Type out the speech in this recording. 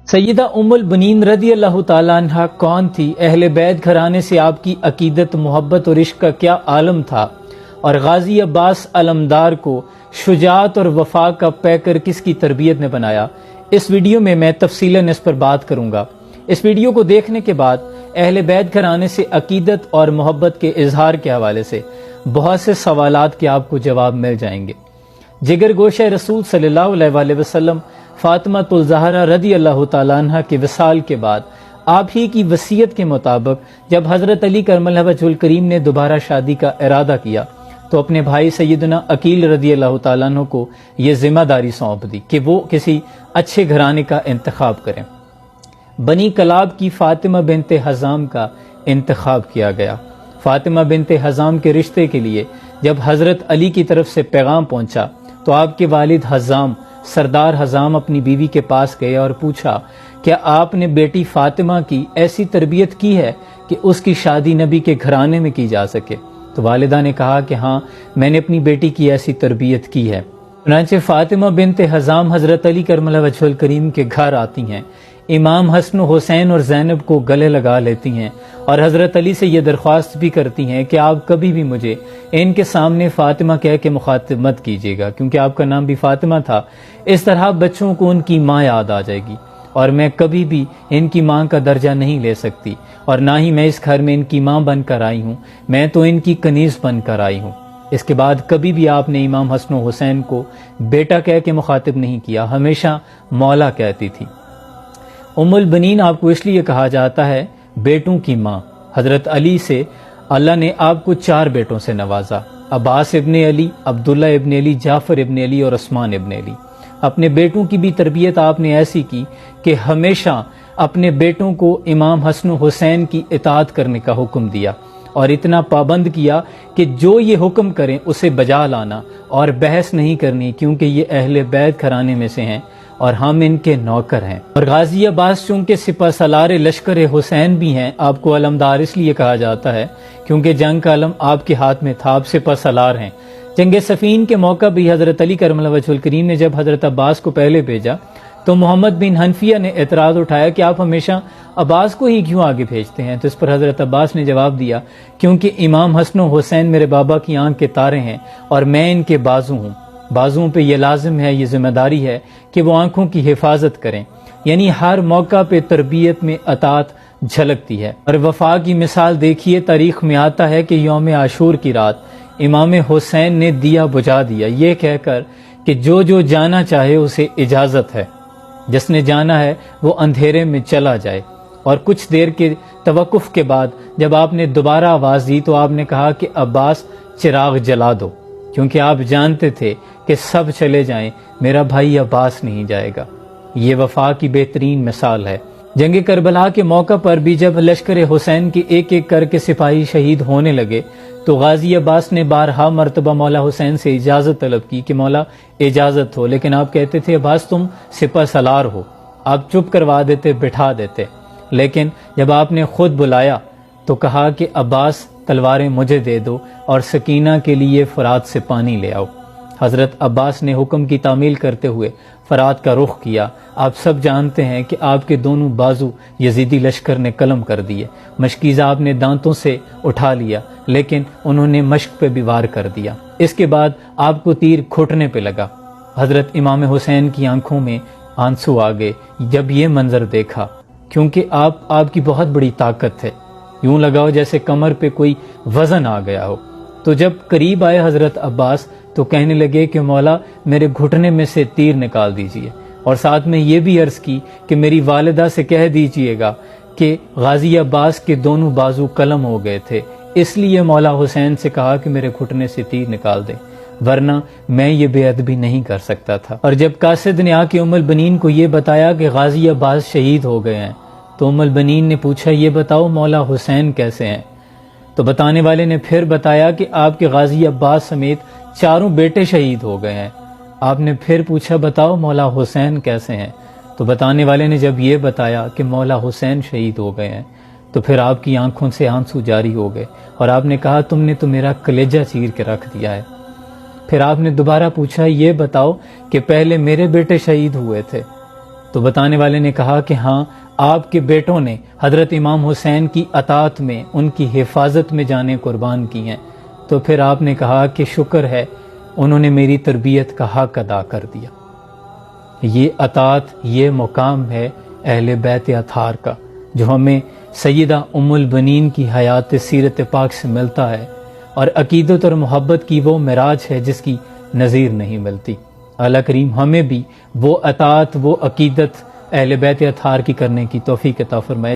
سیدہ ام البنین رضی اللہ تعالیٰ عنہ کون تھی؟ اہل بیت گھرانے سے آپ کی عقیدت، محبت اور عشق کا کیا عالم تھا؟ اور غازی عباس علمدار کو شجاعت اور وفا کا پیکر کس کی تربیت نے بنایا؟ اس ویڈیو میں میں تفصیلاً اس پر بات کروں گا۔ اس ویڈیو کو دیکھنے کے بعد اہل بیت گھرانے سے عقیدت اور محبت کے اظہار کے حوالے سے بہت سے سوالات کے آپ کو جواب مل جائیں گے۔ جگر گوشہ رسول صلی اللہ علیہ وآلہ وسلم فاطمہ الزہرا رضی اللہ تعالیٰ عنہ کے وصال کے بعد آپ ہی کی وصیت کے مطابق جب حضرت علی کرم اللہ وجہ الکریم نے دوبارہ شادی کا ارادہ کیا تو اپنے بھائی سیدنا عقیل رضی اللہ تعالیٰ عنہ کو یہ ذمہ داری سونپ دی کہ وہ کسی اچھے گھرانے کا انتخاب کریں۔ بنی کلاب کی فاطمہ بنت حزام کا انتخاب کیا گیا۔ فاطمہ بنت حزام کے رشتے کے لیے جب حضرت علی کی طرف سے پیغام پہنچا تو آپ کے والد حزام سردار حزام اپنی بیوی کے پاس گئے اور پوچھا کیا آپ نے بیٹی فاطمہ کی ایسی تربیت کی ہے کہ اس کی شادی نبی کے گھرانے میں کی جا سکے؟ تو والدہ نے کہا کہ ہاں، میں نے اپنی بیٹی کی ایسی تربیت کی ہے۔ چنانچہ فاطمہ بنت حزام حضرت علی کرم اللہ وجہ الکریم کے گھر آتی ہیں، امام حسن و حسین اور زینب کو گلے لگا لیتی ہیں اور حضرت علی سے یہ درخواست بھی کرتی ہیں کہ آپ کبھی بھی مجھے ان کے سامنے فاطمہ کہہ کے مخاطب مت کیجیے گا، کیونکہ آپ کا نام بھی فاطمہ تھا۔ اس طرح بچوں کو ان کی ماں یاد آ جائے گی اور میں کبھی بھی ان کی ماں کا درجہ نہیں لے سکتی، اور نہ ہی میں اس گھر میں ان کی ماں بن کر آئی ہوں، میں تو ان کی کنیز بن کر آئی ہوں۔ اس کے بعد کبھی بھی آپ نے امام حسن و حسین کو بیٹا کہہ کے مخاطب نہیں کیا، ہمیشہ مولا کہتی تھی۔ ام البنین آپ کو اس لیے کہا جاتا ہے بیٹوں کی ماں۔ حضرت علی سے اللہ نے آپ کو 4 بیٹوں سے نوازا: عباس ابن علی، عبداللہ ابن علی، جعفر ابن علی اور عثمان ابن علی۔ اپنے بیٹوں کی بھی تربیت آپ نے ایسی کی کہ ہمیشہ اپنے بیٹوں کو امام حسن و حسین کی اطاعت کرنے کا حکم دیا اور اتنا پابند کیا کہ جو یہ حکم کریں اسے بجا لانا اور بحث نہیں کرنی، کیونکہ یہ اہل بیت گھرانے میں سے ہیں اور ہم ان کے نوکر ہیں۔ اور غازی عباس چونکہ سپہ سالار لشکر حسین بھی ہیں، آپ کو علمدار اس لیے کہا جاتا ہے کیونکہ جنگ کا علم آپ کے ہاتھ میں تھا، آپ سپہ سالار ہیں۔ جنگ صفین کے موقع بھی حضرت علی کرم اللہ وجہ الکریم نے جب حضرت عباس کو پہلے بھیجا تو محمد بن حنفیہ نے اعتراض اٹھایا کہ آپ ہمیشہ عباس کو ہی کیوں آگے بھیجتے ہیں؟ تو اس پر حضرت عباس نے جواب دیا کیونکہ امام حسن و حسین میرے بابا کی آنکھ کے تارے ہیں اور میں ان کے بازو ہوں۔ بازوؤں پہ یہ لازم ہے، یہ ذمہ داری ہے کہ وہ آنکھوں کی حفاظت کریں، یعنی ہر موقع پہ تربیت میں اطاعت جھلکتی ہے۔ اور وفا کی مثال دیکھیے، تاریخ میں آتا ہے کہ یوم عاشور کی رات امام حسین نے دیا بجھا دیا، یہ کہہ کر کہ جو جانا چاہے اسے اجازت ہے، جس نے جانا ہے وہ اندھیرے میں چلا جائے۔ اور کچھ دیر کے توقف کے بعد جب آپ نے دوبارہ آواز دی تو آپ نے کہا کہ عباس چراغ جلا دو، کیونکہ آپ جانتے تھے کہ سب چلے جائیں، میرا بھائی عباس نہیں جائے گا۔ یہ وفا کی بہترین مثال ہے۔ جنگ کربلا کے موقع پر بھی جب لشکر حسین کے ایک ایک کر کے سپاہی شہید ہونے لگے تو غازی عباس نے بارہا مرتبہ مولا حسین سے اجازت طلب کی کہ مولا اجازت ہو، لیکن آپ کہتے تھے عباس تم سپہ سالار ہو، آپ چپ کروا دیتے، بٹھا دیتے۔ لیکن جب آپ نے خود بلایا تو کہا کہ عباس تلواریں مجھے دے دو اور سکینہ کے لیے فرات سے پانی لے آؤ۔ حضرت عباس نے حکم کی تعمیل کرتے ہوئے فرات کا رخ کیا۔ آپ سب جانتے ہیں کہ آپ کے دونوں بازو یزیدی لشکر نے قلم کر دیے، مشکیزہ آپ نے دانتوں سے اٹھا لیا لیکن انہوں نے مشق پہ بھی وار کر دیا۔ اس کے بعد آپ کو تیر گھٹنے پہ لگا۔ حضرت امام حسین کی آنکھوں میں آنسو آ گئے جب یہ منظر دیکھا، کیونکہ آپ کی بہت بڑی طاقت ہے، یوں لگاؤ جیسے کمر پہ کوئی وزن آ گیا ہو۔ تو جب قریب آئے حضرت عباس تو کہنے لگے کہ مولا میرے گھٹنے میں سے تیر نکال دیجئے، اور ساتھ میں یہ بھی عرض کی کہ میری والدہ سے کہہ دیجئے گا کہ غازی عباس کے دونوں بازو قلم ہو گئے تھے، اس لیے مولا حسین سے کہا کہ میرے گھٹنے سے تیر نکال دے، ورنہ میں یہ بے ادبی نہیں کر سکتا تھا۔ اور جب قاصد نے آ کے ام البنین کو یہ بتایا کہ غازی عباس شہید ہو گئے ہیں تو ام البنین نے پوچھا یہ بتاؤ مولا حسین کیسے ہیں؟ تو بتانے والے نے پھر بتایا کہ آپ کے غازی عباس سمیت 4 بیٹے شہید ہو گئے ہیں۔ آپ نے پھر پوچھا بتاؤ مولا حسین کیسے ہیں؟ تو بتانے والے نے جب یہ بتایا کہ مولا حسین شہید ہو گئے ہیں تو پھر آپ کی آنکھوں سے آنسو جاری ہو گئے اور آپ نے کہا تم نے تو میرا کلیجہ چیر کے رکھ دیا ہے۔ پھر آپ نے دوبارہ پوچھا یہ بتاؤ کہ پہلے میرے بیٹے شہید ہوئے تھے؟ تو بتانے والے نے کہا کہ ہاں، آپ کے بیٹوں نے حضرت امام حسین کی اطاعت میں، ان کی حفاظت میں جانیں قربان کی ہیں۔ تو پھر آپ نے کہا کہ شکر ہے، انہوں نے میری تربیت کا حق ادا کر دیا۔ یہ اطاعت، یہ مقام ہے اہل بیت اطہار کا، جو ہمیں سیدہ ام البنین کی حیات سیرت پاک سے ملتا ہے، اور عقیدت اور محبت کی وہ معراج ہے جس کی نظیر نہیں ملتی۔ اللہ کریم ہمیں بھی وہ اطاعت، وہ عقیدت اہل بیت اطہار کی کرنے کی توفیق عطا فرمائے۔